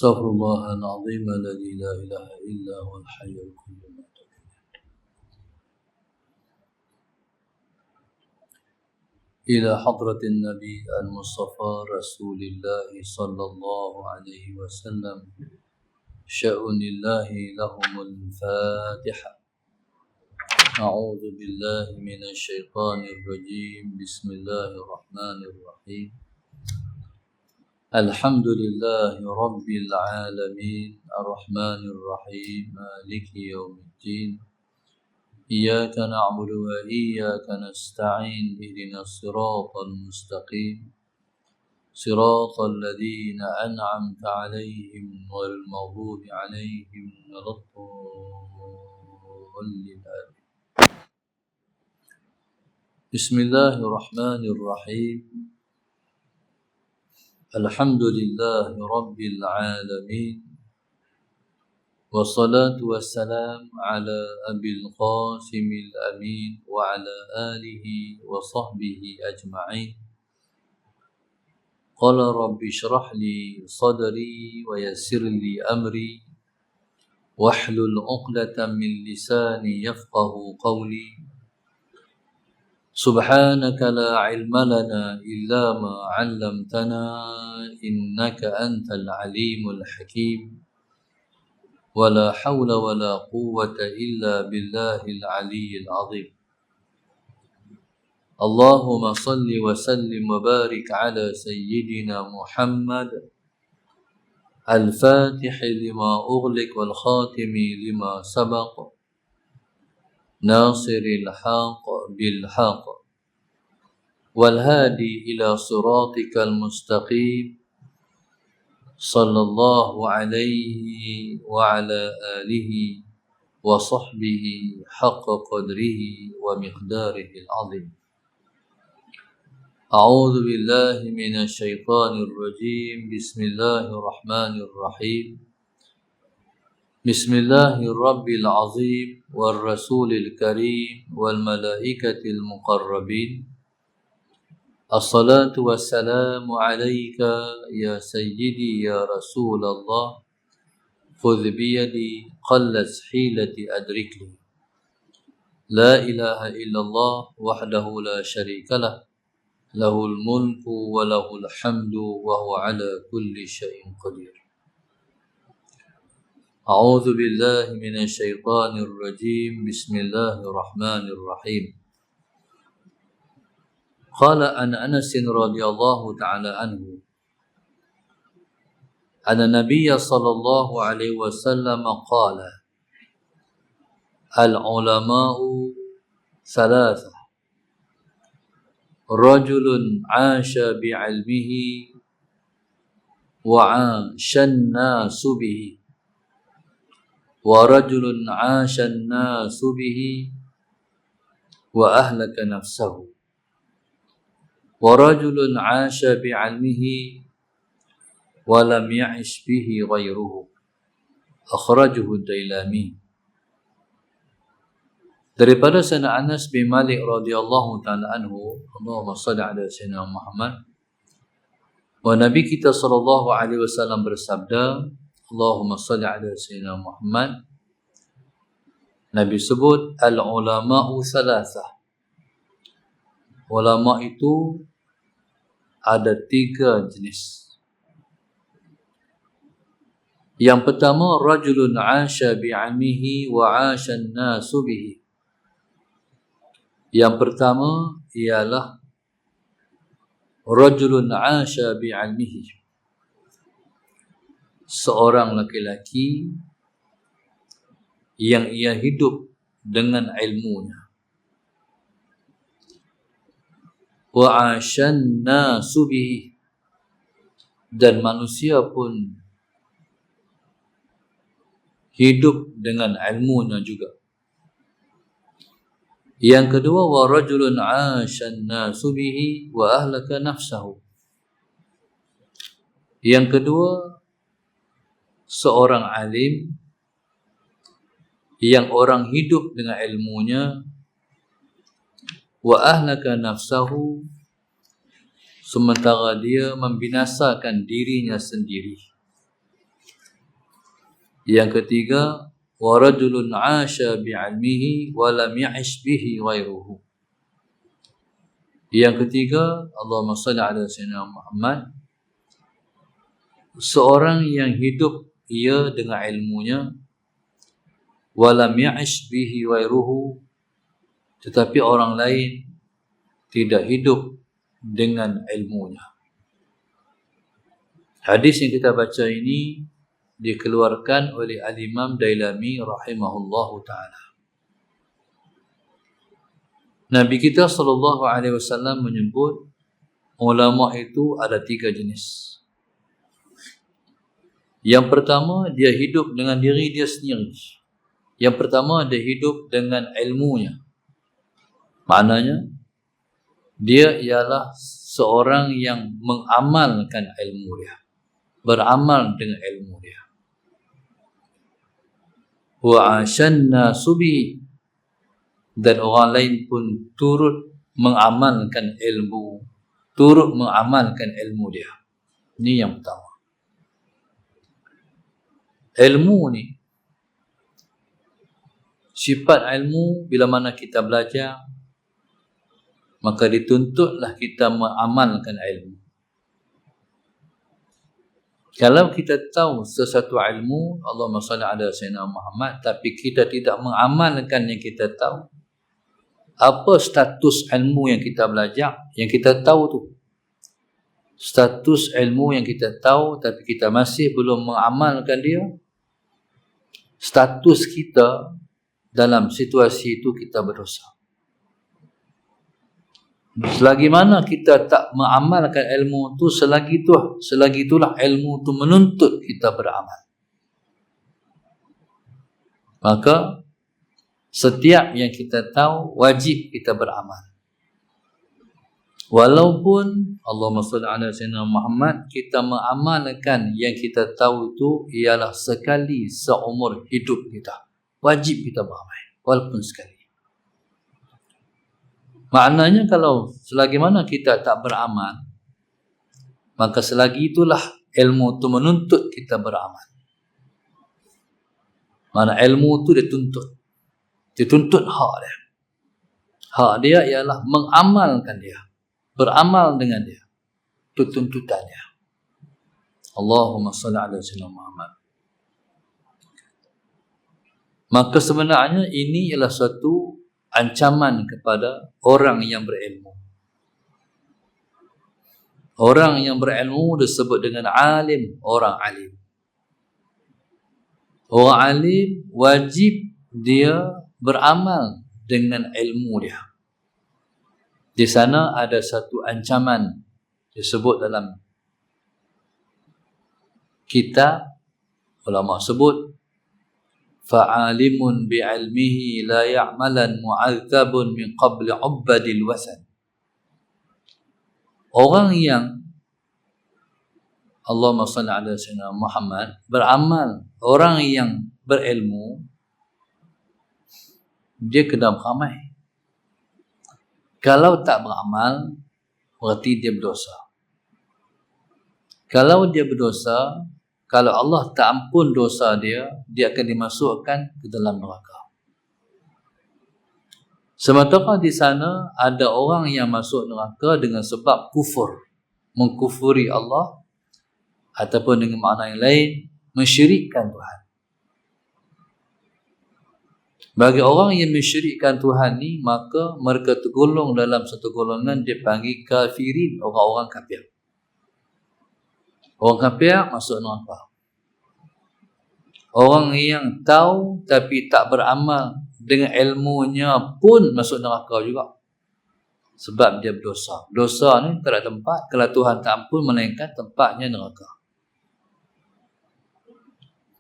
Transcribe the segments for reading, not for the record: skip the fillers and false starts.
استغفر الله العظيم الذي لا إله إلا هو الحي القيوم. إلى حضرة النبي المصطفى رسول الله صلى الله عليه وسلم شأن الله لهم الفاتحة. أعوذ بالله من الشيطان الرجيم. بسم الله الرحمن الرحيم. الحمد لله رب العالمين الرحمن الرحيم مالك يوم الدين. إياك نعبد وإياك نستعين. اهدنا الصراط المستقيم صراط الذين أنعمت عليهم غير المغضوب عليهم ولا الضالين. بسم الله الرحمن الرحيم. الحمد لله رب العالمين والصلاة والسلام على أبي القاسم الأمين وعلى آله وصحبه أجمعين. قال رب اشرح لي صدري ويسر لي أمري واحلل عقدة من لساني يفقه قولي. سبحانك لا علم لنا إلا ما علمتنا إنك أنت العليم الحكيم. ولا حول ولا قوة إلا بالله العلي العظيم. اللهم صل وسلم وبارك على سيدنا محمد الفاتح لما أغلق والخاتم لما سبق ناصر الحق بالحق والهادي إلى صراطك المستقيم صلى الله عليه وعلى آله وصحبه حق قدره ومقداره العظيم. أعوذ بالله من الشيطان الرجيم. بسم الله الرحمن الرحيم. بسم الله الرب العظيم والرسول الكريم والملائكة المقربين. الصلاة والسلام عليك يا سيدي يا رسول الله. خذ بيدي قلت حيلتي أدركني. لا إله إلا الله وحده لا شريك له. له الملك وله الحمد وهو على كل شيء قدير. أعوذ بالله من الشيطان الرجيم. بسم الله الرحمن الرحيم. قال عن أنس رضي الله تعالى عنه أن النبي صلى الله عليه وسلم قال: العلماء ثلاثة: رجل عاش بعلمه وعاش الناس به، ورجل عاش الناس به وأهلك نفسه، ورجل عاش بعلمه ولم يعش به غيره. أخرجه الديلمي. Daripada Sayyidina Anas bin Malik radhiyallahu taala anhu, Allahumma shalli ala sayyidina Muhammad, wa Nabi kita sallallahu alaihi wasallam bersabda, Allahumma shalli ala sayyidina Muhammad. Nabi sebut al-ulama'u thalathah. Ulama itu ada 3 jenis. Yang pertama, rajulun 'asha bi'ilmihi wa 'asha an-nasu bihi. Yang pertama ialah rajulun 'asha bi'ilmihi. Seorang laki-laki yang ia hidup dengan ilmunya. Wa 'ashan nasu bihi, dan manusia pun hidup dengan ilmunya juga. Yang kedua, wa rajulun 'ashan nasu bihi wa ahlaka nafsahu. Yang kedua, seorang alim yang orang hidup dengan ilmunya, wa ahlaka nafsahu, sementara dia membinasakan dirinya sendiri. Yang ketiga, wa rajulun 'asha bi'ilmihi wa lam ya'ish bihi ghairuhu. Yang ketiga, Allahumma shalli ala sayyidina Muhammad, seorang yang hidup ia dengan ilmunya, wa lam ya'ish bihi ghairuhu, tetapi orang lain tidak hidup dengan ilmunya. Hadis yang kita baca ini dikeluarkan oleh Al-Imam Dailami rahimahullahu ta'ala. Nabi kita SAW menyebut ulama itu ada 3 jenis. Yang pertama, dia hidup dengan diri dia sendiri. Yang pertama, dia hidup dengan ilmunya. Maknanya, dia ialah seorang yang mengamalkan ilmu dia, beramal dengan ilmu dia. Wa 'ashanna subi, dan orang lain pun turut mengamalkan ilmu, turut mengamalkan ilmu dia. Ini yang pertama. Ilmu ni, sifat ilmu bila mana kita belajar, maka dituntutlah kita mengamalkan ilmu. Kalau kita tahu sesuatu ilmu, Allahumma salli ala sayyidina Muhammad, tapi kita tidak mengamalkan yang kita tahu, apa status ilmu yang kita belajar, yang kita tahu tu? Status ilmu yang kita tahu tapi kita masih belum mengamalkan dia, status kita dalam situasi itu kita berdosa. Selagi mana kita tak mengamalkan ilmu tu, selagi itulah ilmu tu menuntut kita beramal. Maka setiap yang kita tahu wajib kita beramal. Walaupun Allahumma shalli ala sayyidina Muhammad, kita mengamalkan yang kita tahu itu ialah sekali seumur hidup kita, wajib kita beramal walaupun sekali. Maknanya kalau selagi mana kita tak beramal, maka selagi itulah ilmu itu menuntut kita beramal. Mana ilmu itu dituntut hak dia. Hak dia ialah mengamalkan dia, beramal dengan dia. Itu tuntutan dia. Allahumma salli ala sayyidina Muhammad. Maka sebenarnya ini ialah suatu ancaman kepada orang yang berilmu. Orang yang berilmu disebut dengan alim, orang alim. Orang alim wajib dia beramal dengan ilmu dia. Di sana ada satu ancaman disebut dalam kitab, ulama sebut, fa'alimun bi'ilmihi la ya'malan mu'adzabun min qabli 'ubbadil wasan. Orang yang Allahumma salli ala sayyidina Muhammad beramal, orang yang berilmu, dia kena beramal. Kalau tak beramal, berarti dia berdosa. Kalau dia berdosa, kalau Allah tak ampun dosa dia, dia akan dimasukkan ke dalam neraka. Sementara di sana ada orang yang masuk neraka dengan sebab kufur, mengkufuri Allah, ataupun dengan makna yang lain, mensyirikkan Tuhan. Bagi orang yang mensyirikkan Tuhan ni, maka mereka tergolong dalam satu golongan dipanggil kafirin, orang-orang kafir. Orang kafir masuk neraka. Orang yang tahu tapi tak beramal dengan ilmunya pun masuk neraka juga. Sebab dia berdosa. Dosa ni tak ada tempat, kalau Tuhan tak ampun, melainkan tempatnya neraka.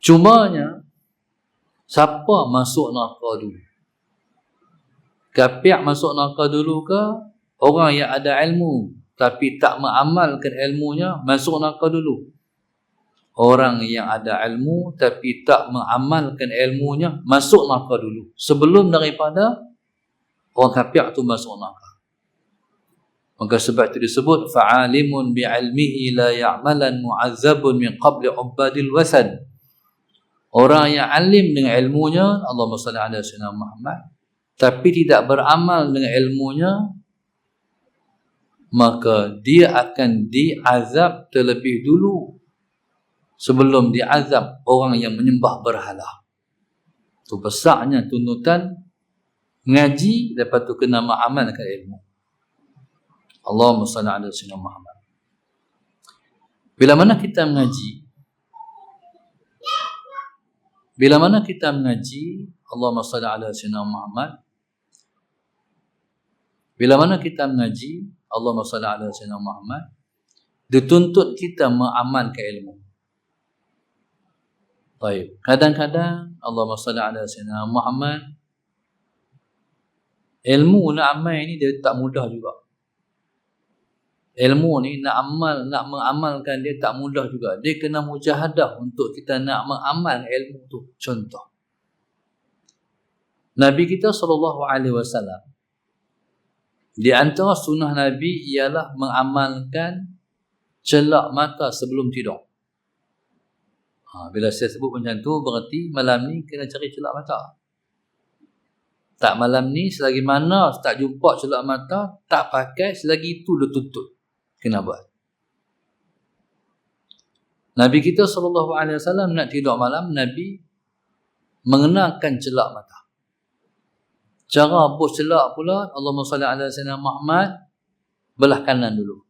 Cumanya, siapa masuk neraka dulu? Kafir masuk neraka dulu ke? Orang yang ada ilmu tapi tak mengamalkan ilmunya masuk neraka dulu. Orang yang ada ilmu tapi tak mengamalkan ilmunya masuk neraka dulu, sebelum daripada orang kafir tu masuk neraka. Maka sebab itu disebut fa'alimun bi'ilmihi la ya'malan mu'azzabun min qabli 'ubbadil wasan. Orang yang alim dengan ilmunya, Allahumma salli ala sayyidina Muhammad, tapi tidak beramal dengan ilmunya, maka dia akan diazab terlebih dulu sebelum diazab orang yang menyembah berhala. Itu besarnya tuntutan ngaji, lepas tu kena mengamalkan ilmu. Allahumma salli ala sayyidina Muhammad. Bila mana kita mengaji, Allahumma salli ala sayyidina Muhammad. Bila mana kita mengaji, Allahumma salli ala sayyidina Muhammad, dituntut kita mengamalkan ilmu. Baik. Kadang-kadang Allahumma salli ala sayyidina Muhammad, ilmu nak amal ni dia tak mudah juga. Ilmu ni nak mengamalkan dia tak mudah juga. Dia kena mujahadah untuk kita nak mengamal ilmu tu. Contoh, Nabi kita SAW, di antara sunnah Nabi ialah mengamalkan celak mata sebelum tidur. Bila saya sebut macam tu, berarti malam ni kena cari celak mata. Tak, malam ni selagi mana tak jumpa celak mata, tak pakai, selagi itu dia tutup. Kena buat. Nabi kita SAW nak tidur malam, Nabi mengenakan celak mata. Cara hapus celak pula, Allahumma salli ala sayyidina Muhammad, belah kanan dulu.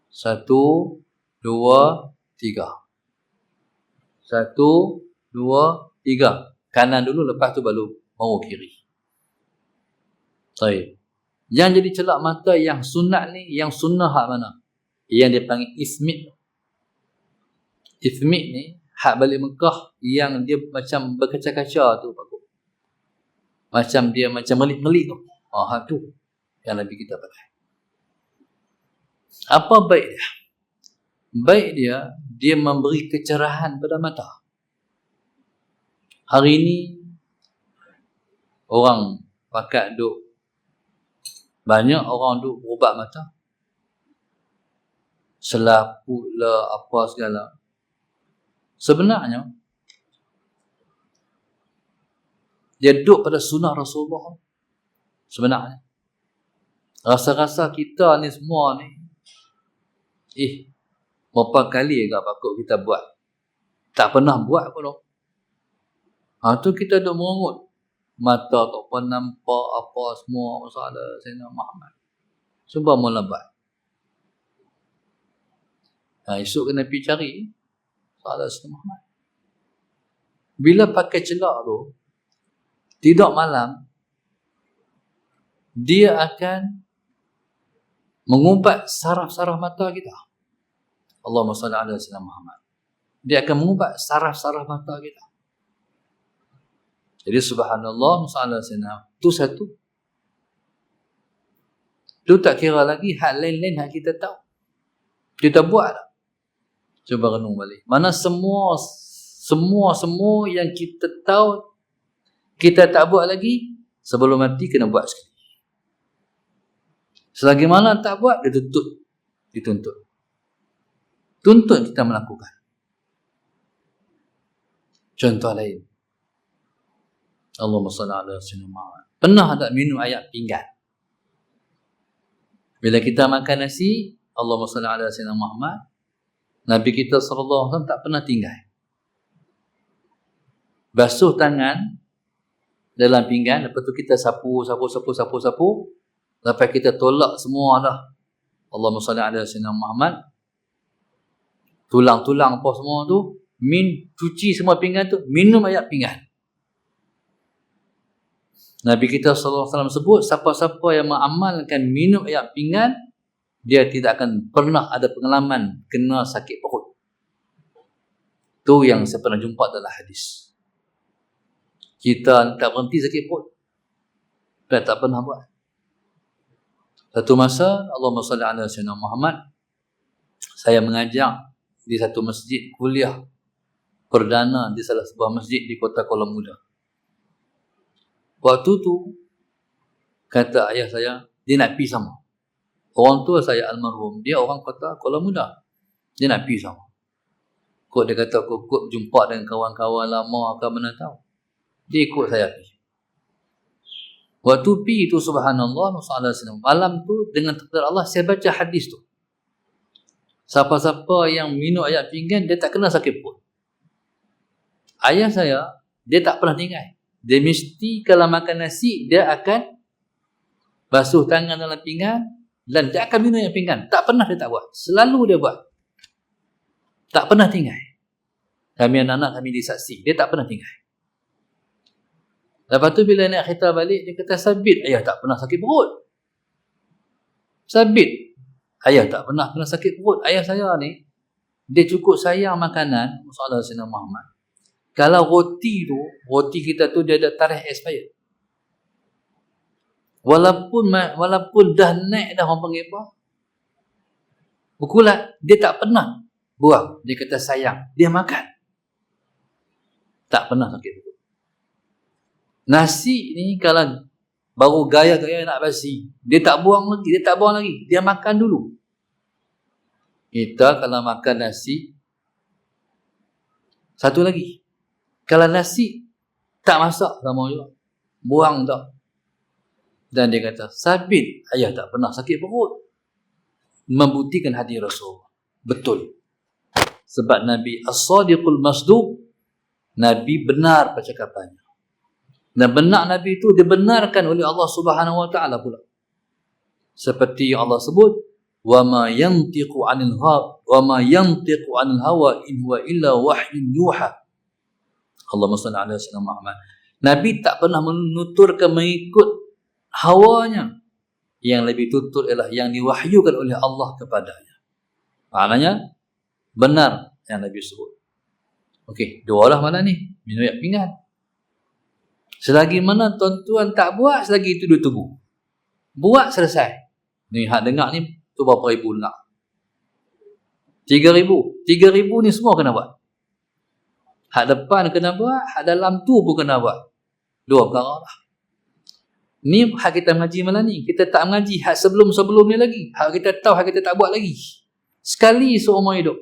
1, 2, 3. 1, 2, 3. Kanan dulu, lepas tu baru kiri. Baik. Yang jadi celak mata yang sunat ni, yang sunnah hak mana? Yang dia panggil ismit. Ismit ni hak balik Mekah yang dia macam berkaca-kaca tu, Pak. Macam dia macam melik-melik tu. Hak tu yang Nabi kita pakai. Apa baik dia? Baik dia memberi kecerahan pada mata. Hari ni orang pakat duk, banyak orang duk berubat mata. Selaput lah, apa segala. Sebenarnya dia duduk pada sunnah Rasulullah. Sebenarnya rasa-rasa kita ni semua ni, berapa kali agak patut kita buat, tak pernah buat pun. Tu kita duk merengut mata tak pernah nampak apa semua masalah Sayyidina Muhammad. Cuba mula buat. Esok kena pergi cari masalah Sayyidina Muhammad. Bila pakai celak tu, tidur malam, dia akan mengubat saraf-saraf mata kita. Allahumma salli ala sayyidina Muhammad. Dia akan mengubat saraf-saraf mata kita. Jadi subhanallah, masalah sayyidina, tu satu. Tu tak kira lagi hak lain-lain hak kita tahu. Kita buat tak? Cuba renung balik. Mana semua yang kita tahu, kita tak buat lagi, sebelum mati kena buat sekali. Selagi mana tak buat, dituntut. Tuntut kita melakukan. Contoh lain. Allahumma salli ala sayyidina Muhammad. Pernah tak minum air pinggan? Bila kita makan nasi, Allahumma salli ala sayyidina Muhammad, Nabi kita SAW tak pernah tinggal. Basuh tangan dalam pinggan, lepas tu kita sapu. Lepas kita tolak semua dah. Allahumma salli ala sayyidina Muhammad. Tulang-tulang apa semua tu, cuci semua pinggan tu, minum air pinggan. Nabi kita SAW sebut, siapa-siapa yang mengamalkan minum air pinggan, dia tidak akan pernah ada pengalaman kena sakit perut. Tu yang saya pernah jumpa dalam hadis. Kita tak berhenti sakit perut, tak pernah buat. Satu masa, Allahumma salli ala sayyidina Muhammad, saya mengajar di satu masjid, kuliah perdana di salah sebuah masjid di kota Kuala Muda. Waktu tu, kata ayah saya, dia nak pergi sama. Orang tua saya almarhum, dia orang kota Kuala Muda. Dia nak pergi sama. Kot dia kata kot jumpa dengan kawan-kawan lama ke mana tahu. Dia ikut saya pergi. Waktu pergi tu subhanallah, malam tu dengan takdir Allah saya baca hadis tu. Siapa-siapa yang minum air pinggan dia tak kena sakit perut. Ayah saya dia tak pernah tinggal. Dia mesti kalau makan nasi dia akan basuh tangan dalam pinggan dan dia akan minum air pinggan. Tak pernah dia tak buat. Selalu dia buat. Tak pernah tinggal. Kami anak-anak kami disaksi. Dia tak pernah tinggal. Lepas tu bila nak kereta balik, dia kata sabit. Ayah tak pernah sakit perut. Sabit. Ayah tak pernah kena sakit perut. Ayah saya ni, dia cukup sayang makanan. Masalah Sayyidina Muhammad. Kalau roti tu, roti kita tu dia ada tarikh expired. Walaupun dah naik dah orang panggil apa? Berkulat. Dia tak pernah buang. Dia kata sayang. Dia makan. Tak pernah sakit perut. Nasi ni kalau baru gaya-gaya nak basi, dia tak buang lagi. Dia makan dulu. Kita kalau makan nasi, satu lagi. Kalau nasi tak masak sama juga. Buang tak. Dan dia kata, sabit ayah tak pernah sakit perut. Membuktikan hadis Rasul. Betul. Sebab Nabi As-Sadiqul Masduq, Nabi benar percakapannya. Dan benar Nabi itu dibenarkan oleh Allah Subhanahu wa taala pula. Seperti yang Allah sebut, wa ma yantiqu 'anil hawa in huwa illa wahyun yuha. Allahumma shalli ala sayyidina Muhammad. Nabi tak pernah menuturkan mengikut hawanya. Yang lebih tutur ialah yang diwahyukan oleh Allah kepadanya. Maknanya benar yang Nabi sebut. Okey, dua lah mana ni? Minum air pinggan. Selagi mana tuan-tuan tak buat, selagi itu dia tunggu. Buat selesai. Ni hak dengar ni tu berapa ribu dengar? 3,000. 3,000 ni semua kena buat. Hak depan kena buat, hak dalam tu pun kena buat. Dua perkara lah. Ni hak kita mengaji malam ni. Kita tak mengaji hak sebelum-sebelum ni lagi. Hak kita tahu, hak kita tak buat lagi. Sekali seumur hidup.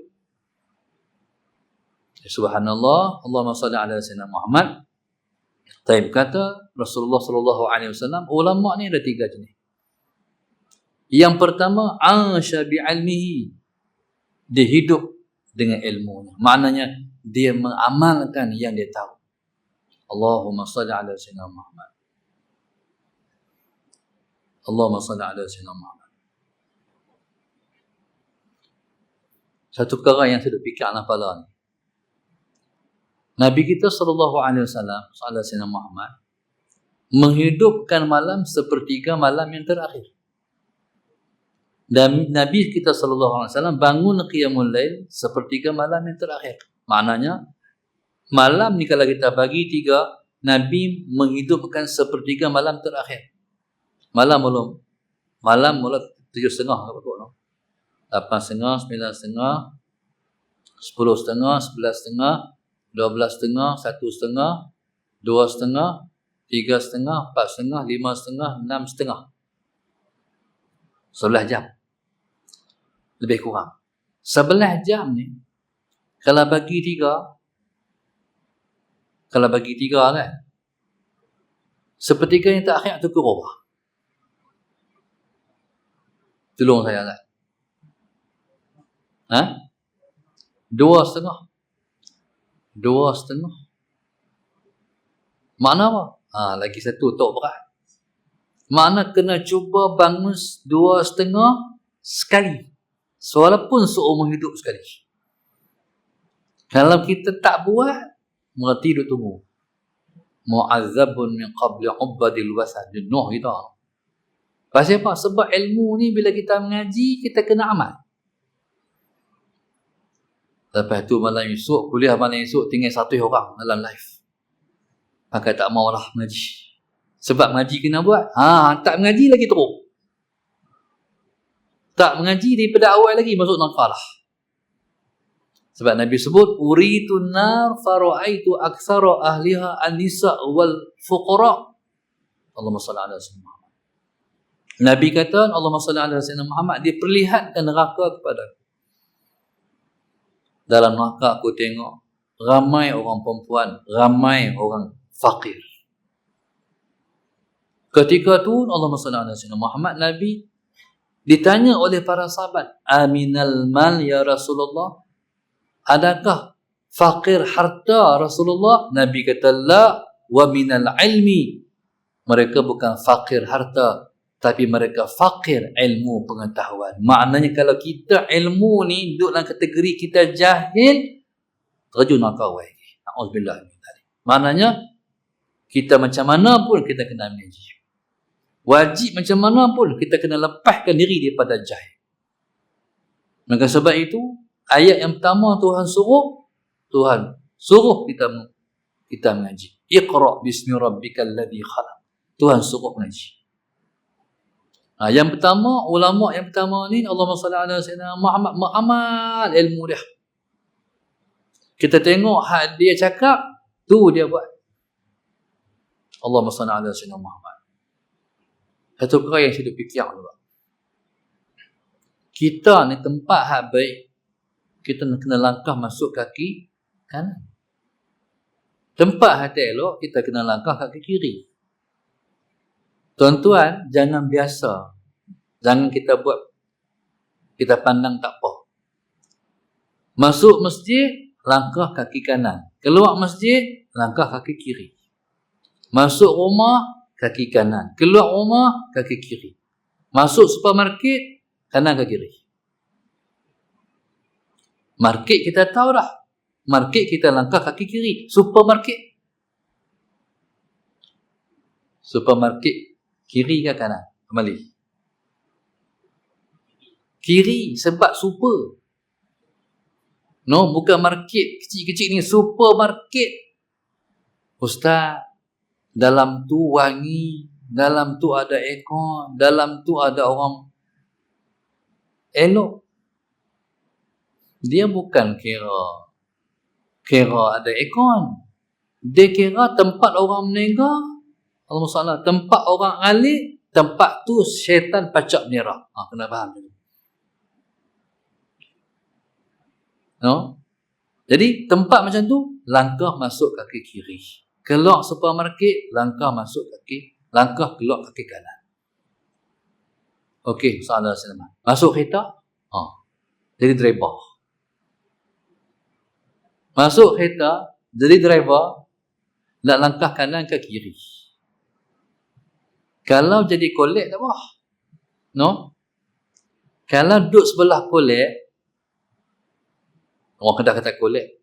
Subhanallah, Allahumma salli ala sayyidina Muhammad. Taib kata Rasulullah sallallahu alaihi wasallam, ulama ni ada 3 jenis. Yang pertama, asya bi'ilmihi. Dia hidup dengan ilmunya. Maknanya dia mengamalkan yang dia tahu. Allahumma salli ala sayyidina Muhammad. Allahumma salli ala sayyidina Muhammad. Satu perkara yang saya fikir dalam kepala ni. Nabi kita sallallahu alaihi wasallam, sallallahu alaihi Muhammad, menghidupkan malam sepertiga malam yang terakhir. Dan Nabi kita sallallahu alaihi wasallam bangun qiyamul lail sepertiga malam yang terakhir. Maknanya malam ni kalau kita bagi 3, Nabi menghidupkan sepertiga malam terakhir. Malam belum. Malam mula 7.30 apa tu? 8.30, 9.30, 10.30, 11.30, 12.30, 1.30, 2.30, 3.30, 4.30, 5.30, 6.30. 11 jam. Lebih kurang. 11 jam ni, kalau bagi 3 kan, sepertiga yang terakhir tu kurang. Tolong saya kan. 2.30. 2.30. Makna apa? Lagi satu tak berat. Makna kena cuba bangun 2.30 sekali. Walaupun seumur hidup sekali. Kalau kita tak buat, berarti duduk tunggu. Mu'azzabun min qabli ubadil wasad. Jenuh kita. Pasal apa? Sebab ilmu ni bila kita mengaji, kita kena amal. Lepas tu malam esok, kuliah malam esok tinggal 1 orang dalam live. Maka tak maulah mengaji. Sebab mengaji kena buat. Tak mengaji lagi teruk. Tak mengaji daripada awal lagi masuk neraka lah. Sebab Nabi sebut, uritun nar fara'aitu aktsara ahliha an-nisa wal fuqara. Allahumma salli ala sayyidina Muhammad. Nabi kata, Allahumma salli ala sayyidina Muhammad, dia perlihatkan neraka kepada aku. dalam neraka aku tengok ramai orang perempuan, ramai orang fakir. Ketika tu Allahumma salli ala sayyidina Muhammad, Nabi ditanya oleh para sahabat, aminal mal ya Rasulullah, adakah fakir harta Rasulullah? Nabi kata la, wa minal ilmi, mereka bukan fakir harta, tapi mereka fakir ilmu pengetahuan. Maknanya kalau kita ilmu ni duduk dalam kategori kita jahil, terjun neraka lagi. Auzubillah min dzalik. Maknanya kita macam mana pun kita kena mengaji. Wajib macam mana pun kita kena lepaskan diri daripada jahil. Maka sebab itu ayat yang pertama Tuhan suruh kita mengaji. Iqra bismi rabbikal ladzi khalaq. Tuhan suruh mengaji. Yang pertama, ulama yang pertama ni, Allahumma salli ala sayyidina Muhammad, mengamal ilmu dia. Kita tengok hak dia cakap, tu dia buat. Allahumma salli ala sayyidina Muhammad. Satu perkara yang saya fikir juga. Kita ni tempat hak baik, kita kena langkah masuk kaki kanan. Tempat hak tak elok, kita kena langkah kaki kiri. Tuan-tuan, jangan biasa. Jangan kita buat, kita pandang tak apa. Masuk masjid, langkah kaki kanan. Keluar masjid, langkah kaki kiri. Masuk rumah, kaki kanan. Keluar rumah, kaki kiri. Masuk supermarket, kanan ke kiri. Market kita tahu dah. Market kita langkah kaki kiri. Supermarket kiri ke kanan? Kembali. Kiri sebab super. No, bukan market kecil-kecil ni, supermarket. Ustaz, dalam tu wangi, dalam tu ada aircon, dalam tu ada orang elok. Dia bukan kira ada aircon. Dia kira tempat orang menega. Allahumma salli, tempat orang alik, tempat tu syaitan pacak merah. Kena faham dulu. No? Jadi tempat macam tu, langkah masuk kaki kiri. Keluar supermarket, langkah masuk langkah keluar kaki kanan. Okey, soalan selamat. Masuk kereta, jadi driver. Masuk kereta, jadi driver, nak langkah kanan ke kiri. Kalau jadi kolek tak apa. No? Kalau duduk sebelah kolek, orang kata kolek,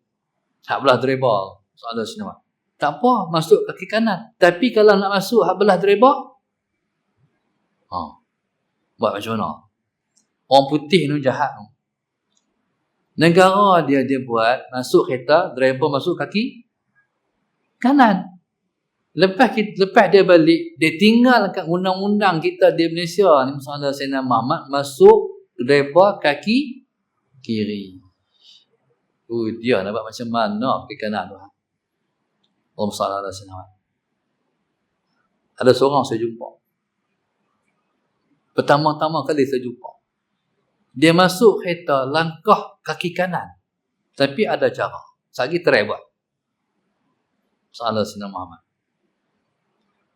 hak belah driver, soalan selamat. Tak apa, masuk kaki kanan. Tapi kalau nak masuk hak belah driver, buat macam mana? Orang putih ni jahat tu. Negara dia buat, masuk kereta, driver masuk kaki kanan. Lepas dia balik, dia tinggalkan undang-undang kita di Malaysia ni, misalnya Sayyidina Muhammad, masuk driver kaki kiri. Dia nak buat macam mana kaki kanan tu? Allahumma salli ala sayyidina Muhammad. Ada seorang saya jumpa. Pertama-tama kali saya jumpa. Dia masuk kereta, langkah kaki kanan. Tapi ada cara. Sagi try buat. Sallallahu alaihi wasallam.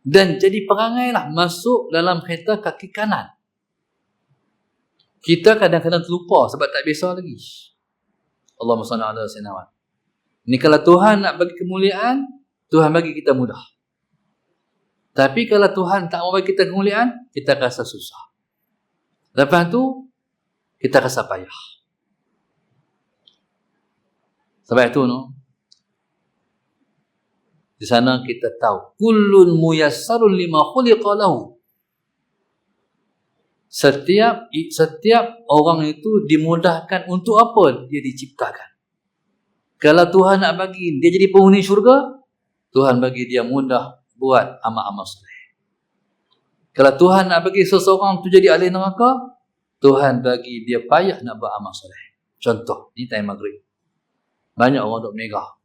Dan jadi perangai lah masuk dalam kereta kaki kanan. Kita kadang-kadang terlupa sebab tak biasa lagi. Allahumma salli ala sayyidina Muhammad. Ni kalau Tuhan nak bagi kemuliaan, Tuhan bagi kita mudah. Tapi kalau Tuhan tak mau bagi kita kemuliaan, kita rasa susah. Lepas tu, kita rasa payah. Sebab itu, di sana kita tahu, kullun muyassarun lima khuliqa lahu. Setiap orang itu dimudahkan untuk apa dia diciptakan. Kalau Tuhan nak bagi dia jadi penghuni syurga, Tuhan bagi dia mudah buat amal-amal soleh. Kalau Tuhan nak bagi seseorang tu jadi ahli neraka, Tuhan bagi dia payah nak buat amal soleh. Contoh, ni time maghrib. Banyak orang duk megah.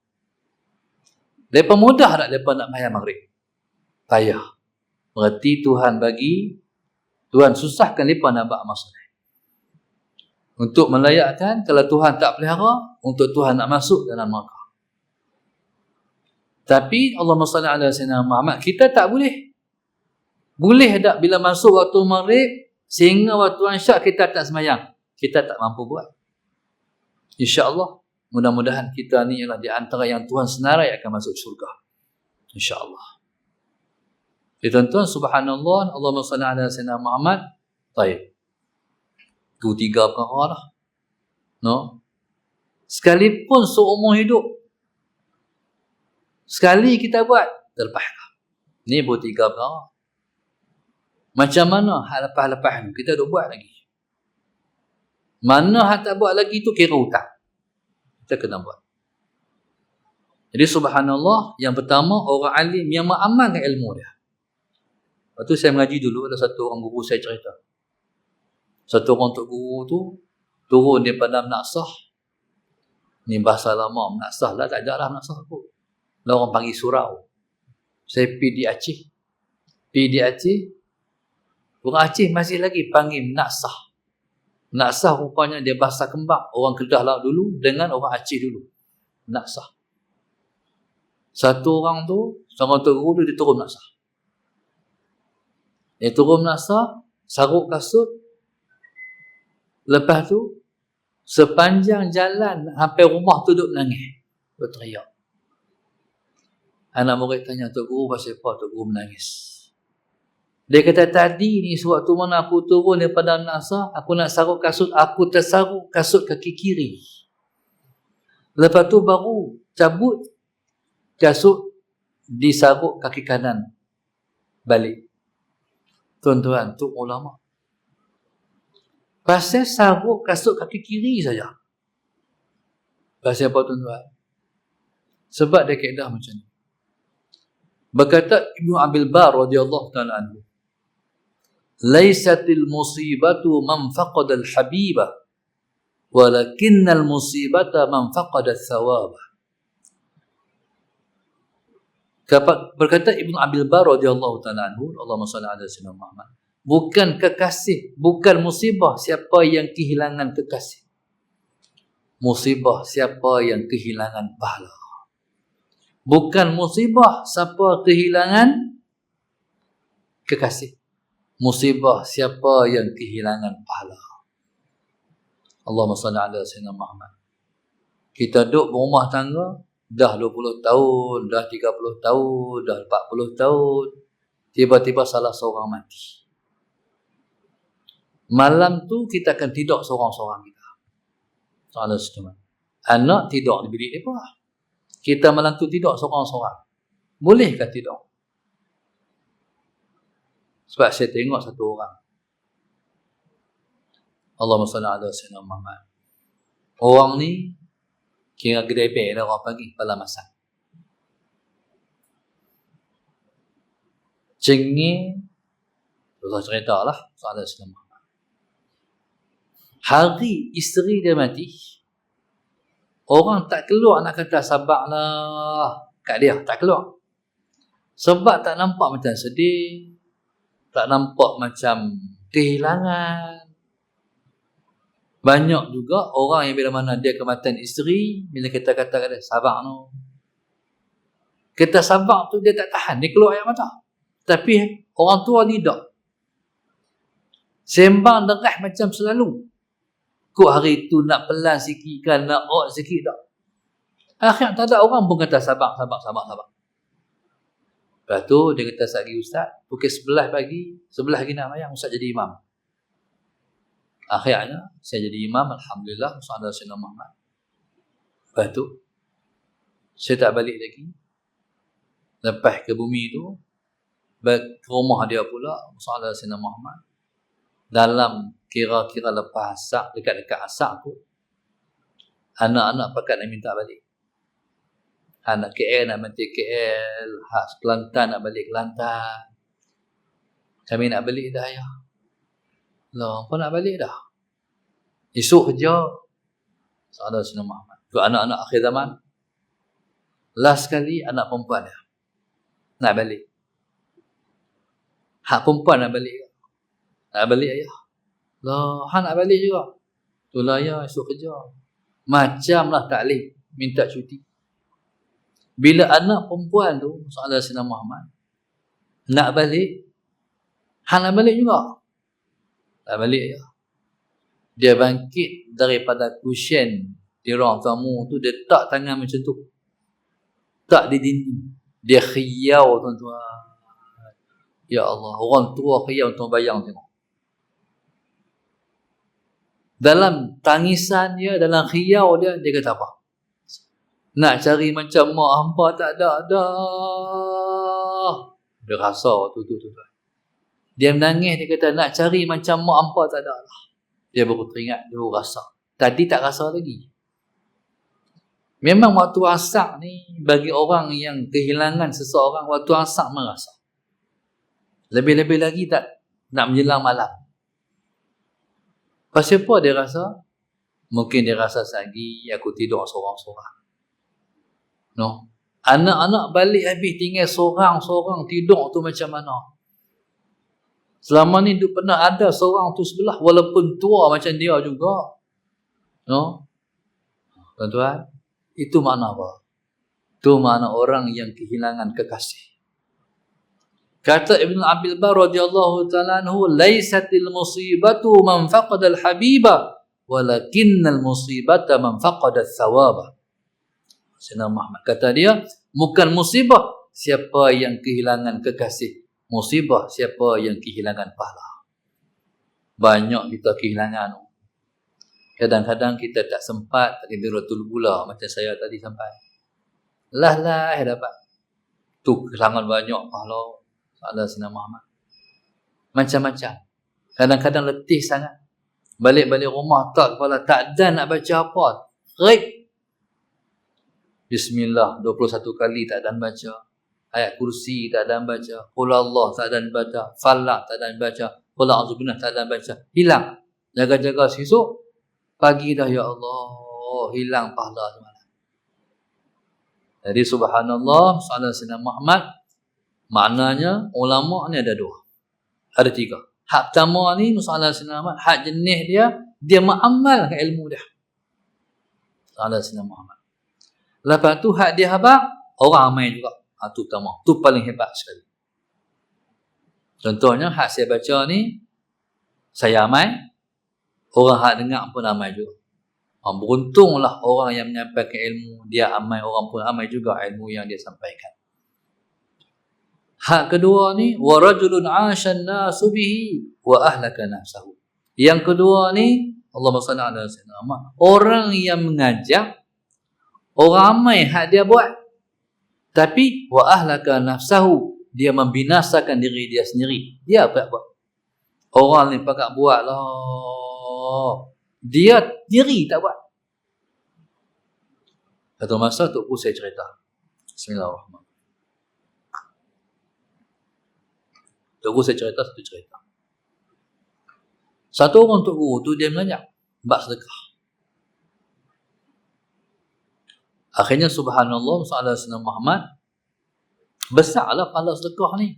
Mereka mudah tak mereka nak bayar maghrib? Payah. Berarti Tuhan susahkan mereka nak buat amal soleh. Untuk melayakkan kalau Tuhan tak pelihara, untuk Tuhan nak masuk dalam neraka. Tapi Allahumma salli ala sayyidina Muhammad, kita tak boleh. Boleh tak bila masuk waktu maghrib, sehingga waktu isyak kita tak sembahyang? Kita tak mampu buat. InsyaAllah, mudah-mudahan kita ni ialah di antara yang Tuhan senarai akan masuk syurga. InsyaAllah. Jadi tuan-tuan, subhanallah, Allahumma salli ala sayyidina Muhammad. Baik. Itu 3 perkara lah. No? Sekalipun seumur hidup, sekali kita buat, terlepaslah. Ni baru 3 perkara. Macam mana hal lepas-lepas ni kita duk buat lagi? Mana hal tak buat lagi tu kira hutang. Kita kena buat. Jadi subhanallah, yang pertama orang alim yang mengamalkan ilmu dia. Lepas tu saya mengaji dulu, ada satu orang guru saya cerita. Satu orang tok guru tu turun daripada Menaksah. Ni bahasa lama, Menaksah lah, tak ada lah Menaksah pun. Lah orang panggil surau. Saya pergi di Aceh. Pergi di Aceh. Orang Aceh masih lagi panggil Menaksah. Menaksah rupanya dia bahasa kembang. Orang Kedah lah dulu dengan orang Aceh dulu. Menaksah. Satu orang tu, seorang tok guru dia turun Menaksah. Dia turun Menaksah, saruk kasut. Lepas tu, sepanjang jalan sampai rumah tu duduk menangis. Berteriak. Anak murid tanya, Tok Guru pasal apa Tok Guru menangis? Dia kata, tadi ni sewaktu mana aku turun daripada Menaksah, aku nak saruk kasut, aku tersaruk kasut kaki kiri. Lepas tu baru cabut kasut, disaruk kaki kanan. Balik. Tuan-tuan, tu ulama. Pasal saruk kasut kaki kiri saja. Pasal apa tuan-tuan? Sebab dia kaedah macam ni. Berkata Ibnu Abil Bar radhiyallahu ta'ala anhu, "Laisatil musibatu man faqada al-habiba, walakinnal musibata man faqada al-thawaba." Berkata Ibnu Abil Bar radhiyallahu ta'ala anhu, Allahumma salli ala sayyidina Muhammad, bukan kekasih, bukan musibah siapa yang kehilangan kekasih. Musibah siapa yang kehilangan pahala. Bukan musibah siapa kehilangan kekasih. Musibah siapa yang kehilangan pahala. Allahumma salli ala sayyidina Muhammad. Kita duduk berumah tangga, dah 20 tahun, dah 30 tahun, dah 40 tahun, tiba-tiba salah seorang mati. Malam tu kita akan tidur seorang-seorang kita. Soalan setengah. Anak tidur di bilik mereka. Kita malam tu tidur seorang-seorang. Bolehkah tidur? Sebab saya tengok satu orang. Allahumma salli ala sayyidina Muhammad. Orang ni kira gedebek dah orang panggil kepala masak. Cengih, saya cerita lah soalan sayyidina Muhammad. Hari isteri dia mati, orang tak keluar nak kata sabarlah kat dia, tak keluar. Sebab tak nampak macam sedih, tak nampak macam kehilangan. Banyak juga orang yang bila mana dia kematian isteri, bila kita kata kat dia, sabar no. Kita sabar tu dia tak tahan, dia keluar air mata. Tapi orang tua ni tak. Sembang derah macam selalu. Kok hari tu nak pelan sikit kan, nak out sikit tak. Akhir tak ada orang pun kata sabar. Lepas tu dia kata sagi ustaz, pukul 11 pagi, 11 lagi nak mayang, ustaz jadi imam. Akhirnya saya jadi imam, alhamdulillah, sallallahu alaihi wasallam. Lepas tu saya tak balik lagi. Lepas ke bumi tu, ke rumah dia pula, sallallahu alaihi wasallam. Dalam kira-kira lepas asak, dekat-dekat asak tu, anak-anak pakat nak minta balik. Anak KL nak balik KL, Kelantan nak balik Kelantan. Kami nak balik dah ya. Lah, apa nak balik dah? Esok kerja. Sallallahu alaihi wasallam. Tu anak-anak akhir zaman. Last sekali anak perempuan dia nak balik. Hak perempuan nak balik. Nak balik ayah. Lah, hang nak balik juga. Itulah ya, esok kerja. Macamlah taklim, minta cuti. Bila anak perempuan tu, soalan Sayyidina Muhammad, nak balik, nak balik juga. Nak balik ya. Dia bangkit daripada kusyen di ruang tamu tu, dia tak tangan macam tu. Tak di dinding. Dia khiyau, tuan-tuan. Ya Allah, orang tua khiyau, tuan bayang tengok. Dalam tangisan dia, dalam khiyau dia, dia kata apa? Nak cari macam mak hampa tak ada dah. Dia rasa tu. Dia menangis, dia kata nak cari macam mak hampa tak ada lah. Dia baru teringat, dia baru rasa. Tadi tak rasa lagi. Memang waktu asar ni, bagi orang yang kehilangan seseorang, waktu asar merasa. Lebih-lebih lagi tak nak menjelang malam. Pasal apa dia rasa? Mungkin dia rasa lagi aku tidur seorang-seorang. No. Anak-anak balik habis tinggal seorang-seorang tidur tu macam mana? Selama ni dia pernah ada seorang tu sebelah walaupun tua macam dia juga. No. Tuan-tuan, itu makna apa? Itu makna orang yang kehilangan kekasih. Kata Ibn Abil Bar radhiyallahu ta'ala anhu, "Laisatil musibatu man faqada al-habiba, walakinnal musibata man faqada al-thawaba." Sayyidina Muhammad kata dia, bukan musibah siapa yang kehilangan kekasih, musibah siapa yang kehilangan pahala. Banyak kita kehilangan. Kadang-kadang kita tak sempat takbiratul ula macam saya tadi sampai. Lah dapat. Tu kehilangan banyak pahala. Salah Sayyidina Muhammad. Macam-macam. Kadang-kadang letih sangat. Balik-balik rumah tak kepala, tak ada nak baca apa. Rip. Bismillah 21 kali tak ada baca. Ayat kursi tak ada baca. Qul Allah tak ada baca. Falaq tak ada baca. Qul a'udzubillah tak ada baca. Hilang. Jaga-jaga esok. Pagi dah ya Allah. Hilang pahala semalam. Jadi subhanallah. Salam Sayyidina Muhammad. Maknanya ulama ni ada dua. Ada tiga. Hak pertama ni masalah Sayyidina Muhammad. Hak jenis dia mengamalkan ilmu dia. Salam Sayyidina Muhammad. Lepas tu hak dia habaq, orang ramai juga. Itu pertama. Itu paling hebat sekali. Contohnya hak saya baca ni, saya amal, orang hak dengar pun amal juga. Beruntunglah orang yang menyampaikan ilmu, dia amal, orang pun amal juga ilmu yang dia sampaikan. Hak kedua ni, wa rajulun 'ashan nasu bihi wa ahlaka nafsahu. Yang kedua ni, Allahumma shalli ala sayyidina Muhammad, orang yang mengajak, orang ramai hak dia buat, tapi wa ahlaka nafsahu, dia membinasakan diri dia sendiri. Dia apa buat? Orang ni pakat buat lah, dia diri tak buat. Satu masa Tok Pu saya cerita. Bismillahirrahmanirrahim. Tok Pu saya cerita satu cerita. Satu orang Tok Guru tu dia mengajak bab sedekah. Akhirnya subhanallah sallallahu alaihi wasallam Muhammad, besarlah pahala sedekah ni.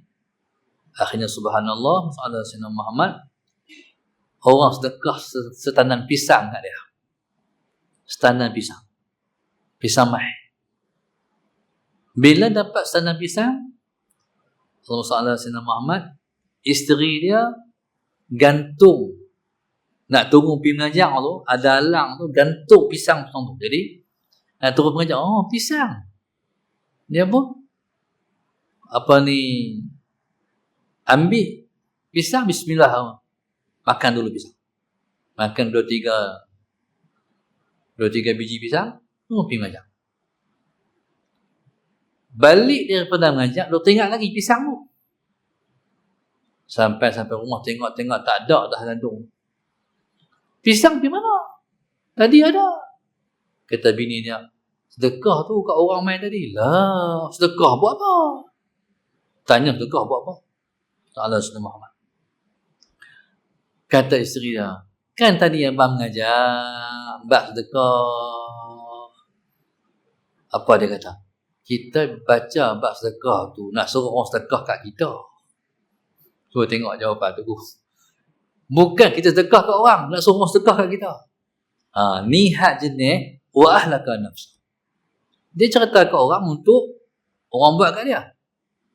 Akhirnya subhanallah sallallahu alaihi wasallam Muhammad, orang sedekah setandan pisang kat dia. Setandan pisang. Pisang mai. Bila dapat setandan pisang, sallallahu alaihi wasallam Muhammad, isteri dia gantung, nak tunggu pergi mengajar tu, ada alang tu, gantung pisang tu. Jadi nak turun mengajar, oh pisang. Dia pun apa ni, ambil pisang, bismillah, makan dulu pisang. Makan 2-3 biji pisang, pergi mengajar. Balik daripada mengajar, dia tengok lagi pisang tu. Sampai rumah tengok tak ada dah gantung. Pisang di mana? Tadi ada. Kata bini dia, sedekah tu kat orang main tadi. Lah, sedekah buat apa? Tanya sedekah buat apa? Ta'ala Sayyidina Muhammad. Kata isteri dia, kan tadi abang mengajar bab sedekah. Apa dia kata? Kita baca bab sedekah tu, nak suruh orang sedekah kat kita. So tengok jawapan tu. Bukan kita sedekah kat orang, nak suruh orang sedekah kat kita. Ni hak jenis wa ahlaka nafsa. Dia cerita ke orang untuk orang buat kat dia.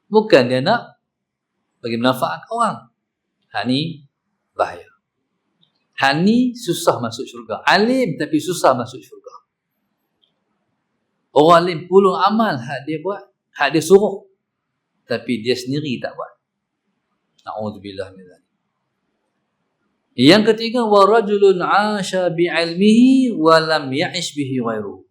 Bukan dia nak bagi manfaat ke orang. Hak ni bahaya. Hak ni susah masuk syurga. Alim tapi susah masuk syurga. Orang alim puluh amal hak dia buat, hak dia suruh, tapi dia sendiri tak buat. Na'udzubillah min dzalik. Yang ketiga, wa rajulun 'asha bi'ilmihi wa lam ya'ish bihi ghairuhu.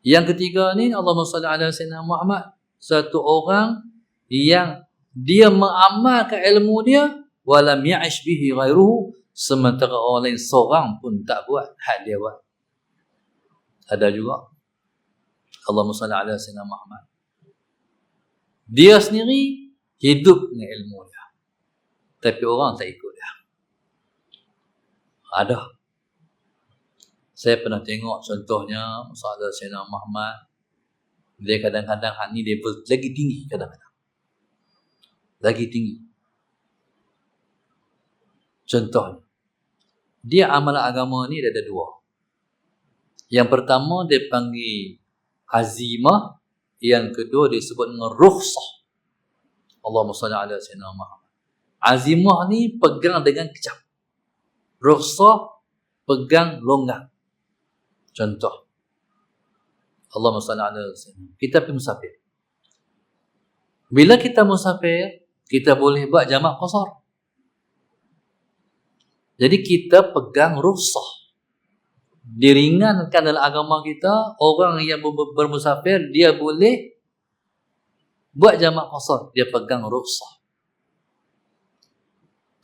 Yang ketiga ni, Allahumma salli ala sayyidina Muhammad, satu orang yang dia mengamalkan ilmu dia wa lam ya'ish bihi ghairuhu, sementara orang lain seorang pun tak buat hak dia buat. Ada juga. Allahumma salli ala sayyidina Muhammad. Dia sendiri hidup dengan ilmu dia, tapi orang tak ikut dia. Ada. Saya pernah tengok contohnya masalah Sayyidina Muhammad. Dia kadang-kadang hak ni level lagi tinggi, kadang-kadang lagi tinggi. Contohnya, dia amalan agama ni ada dua. Yang pertama dia panggil azimah, yang kedua dia sebut dengan rukhsah. Allahumma salli ala sayyidina Muhammad. Azimah ni pegang dengan kejam. Rukhsah pegang longgar. Contoh, Allahumma salli ala sayyidina. Kita pergi musafir. Bila kita musafir, kita boleh buat jamak qasar. Jadi kita pegang rukhsah. Diringankan dalam agama kita, orang yang bermusafir dia boleh buat jamak qasar, dia pegang rukhsah.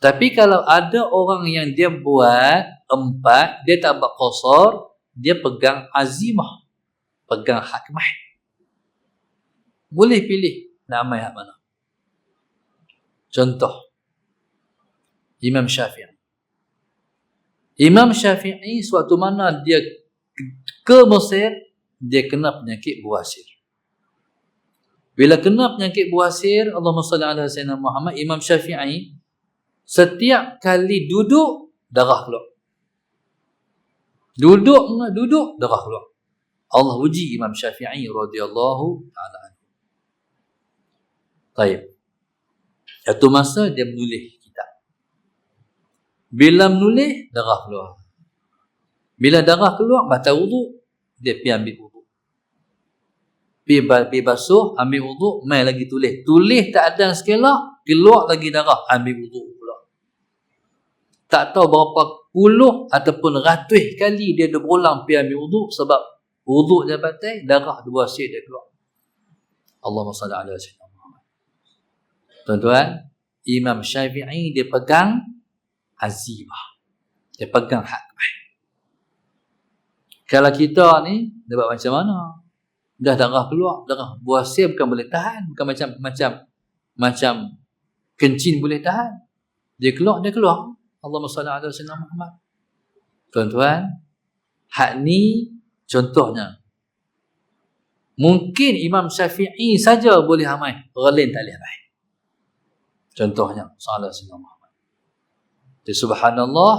Tapi kalau ada orang yang dia buat 4, dia tak buat qasar, dia pegang azimah, pegang hikmah. Boleh pilih nak amal hak mana. Contoh, Imam Syafi'i. Imam Syafi'i suatu mana dia ke Mesir, dia kena penyakit buasir. Bila kena penyakit buasir, Allahumma salli ala sayyidina Muhammad, Imam Syafi'i setiap kali duduk, darah keluar. Duduk, darah keluar. Allah uji Imam Syafi'i radhiyallahu ta'ala anhu. Baik. Satu masa dia menulis kitab. Bila menulis, darah keluar. Bila darah keluar, batal wuduk, dia pergi ambil wuduk. Pergi basuh, ambil wuduk, mai lagi tulis. Tulis tak ada sekala, keluar lagi darah, ambil wuduk pula. Tak tahu berapa puluh ataupun ratus kali dia dah berulang pergi ambil wuduk, sebab wuduk dia batal, darah dua sir dia keluar. Allahumma salli ala sayyidina Muhammad. Tuan-tuan, Imam Syafi'i dia pegang azimah. Dia pegang hak. Kalau kita ni, dia buat macam mana? Dah darah keluar, darah buah sir bukan boleh tahan, bukan macam kencing boleh tahan. Dia keluar. Allahumma salli ala sayyidina Muhammad. Tuan-tuan, hak ni contohnya. Mungkin Imam Syafi'i saja boleh amal, orang lain tak boleh amal. Contohnya, sallallahu alaihi wasallam. Jadi subhanallah,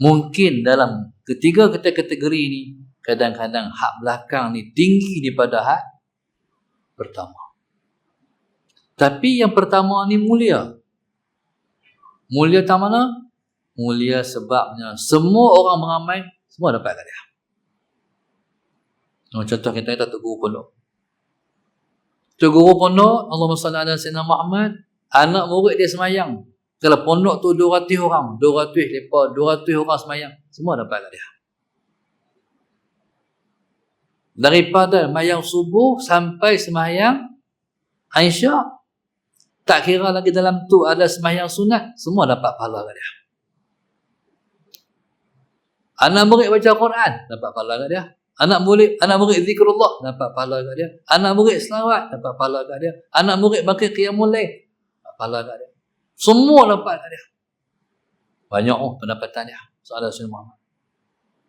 mungkin dalam ketiga kategori ni, kadang-kadang hak belakang ni tinggi daripada hak pertama. Tapi yang pertama ni mulia. Mulia tak mana? Mulia sebabnya semua orang beramal, semua dapat kat dia. Contoh kita Tok Guru Pondok. Tok Guru Pondok, Allahumma salli ala sayyidina Muhammad, anak murid dia semayang. Kalau pondok tu 200 orang, 200 lepas 200 orang semayang, semua dapat kat dia. Daripada semayang subuh sampai semayang Aisyah, tak kira lagi dalam tu ada semayang sunat, semua dapat pahala kat dia. Anak murid baca Quran, dapat pahala kat dia. Anak murid zikrullah, dapat pahala kat dia. Anak murid selawat, dapat pahala kat dia. Anak murid bakir qiyamul lail, dapat pahala kat dia. Semua dapat kat dia. Banyak pendapatan dia. Soalan Rasul Muhammad.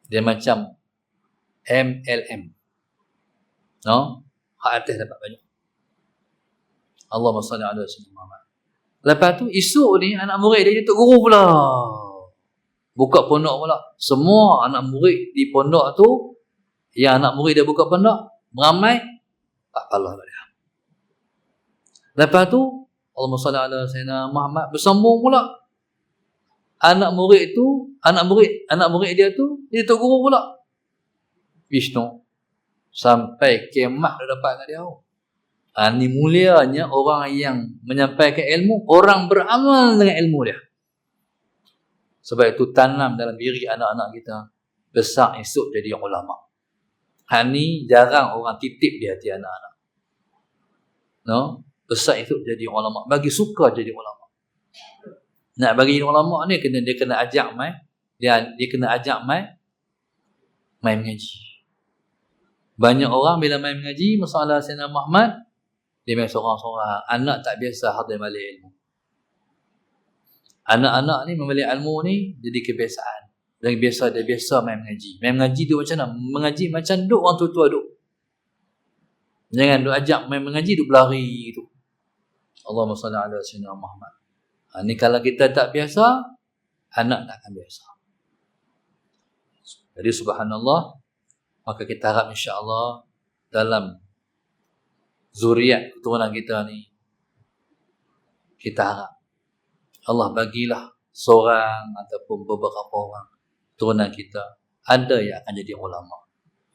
Dia macam MLM. No? Hak atas dapat banyak. Allahumma salli ala sayyidina Muhammad. Lepas tu, esok ni anak murid dia Tok Guru pula. Buka pondok pula. Semua anak murid di pondok tu, yang anak murid dia buka pondok, beramai, tak kalah dia. Lepas tu, Allahumma salli ala Sayyidina Muhammad, bersambung pula. Anak murid dia tu, dia tu guru pula. Vishnu. Sampai kiamat dia dapat kat dia. Ini mulianya orang yang menyampaikan ilmu, orang beramal dengan ilmu dia. Sebab itu tanam dalam diri anak-anak kita, besar esok jadi ulama. Ini jarang orang titip di hati anak-anak. No? Besar esok jadi ulama. Bagi suka jadi ulama. Nak bagi ulama ni dia kena ajak mai, dia kena ajak mai mengaji. Banyak orang bila main mengaji masalah Sayyidina Muhammad, dia main seorang-seorang. Anak tak biasa hadir balik ilmu. Anak-anak ni membalik ilmu ni jadi kebiasaan. Dan biasa dia biasa main mengaji. Main mengaji tu macam mana? Mengaji macam duk orang tua-tua duk. Jangan duk ajak main mengaji duk berlari tu. Allahumma salli ala Sayyidina Muhammad. Ni kalau kita tak biasa, anak tak akan biasa. Jadi subhanallah, maka kita harap insya-Allah dalam zuriat keturunan kita ni, kita harap Allah bagilah seorang ataupun beberapa orang keturunan kita ada yang akan jadi ulama,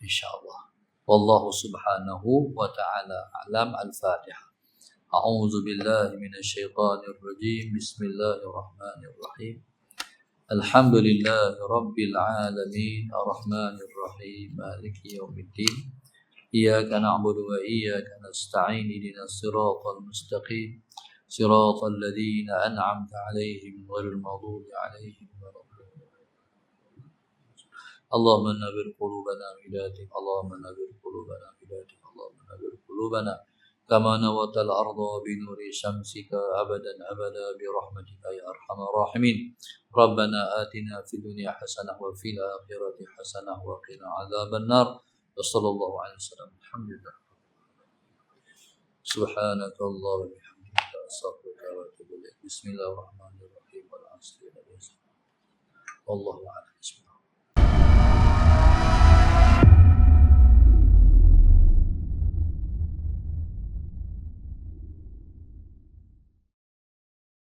insya-Allah. Wallahu subhanahu wa ta'ala a'lam. Al-Fatihah. A'udzu billahi minasyaitonir rajim. Bismillahirrahmanirrahim. Alhamdulillahi rabbil alamin, arrahmanir rahim, maliki yaumiddin. Iyyaka na'budu wa iyyaka nasta'in. Ihdinas siratal mustaqim. Siratal ladzina an'amta 'alaihim ghairil maghdubi 'alaihim waladdallin. Allahumma nawwir qulubana bihidayatik. Allahumma nawwir qulubana bihidayatik. Allahumma nawwir qulubana kama nawwartal arda bi nuri syamsika abadan abada bi rahmatika ya arhamar rahimin. Rabbana atina fid dunya hasanah wa fil akhirati hasanah wa qina adzaban nar. Wa sallallahu alaihi wasallam. Alhamdulillah. Subhanaka Allahumma wa bihamdika astaghfiruka wa atubu ilaik. Bismillahirrahmanirrahim. Wal 'asri. Wallahu a'lam.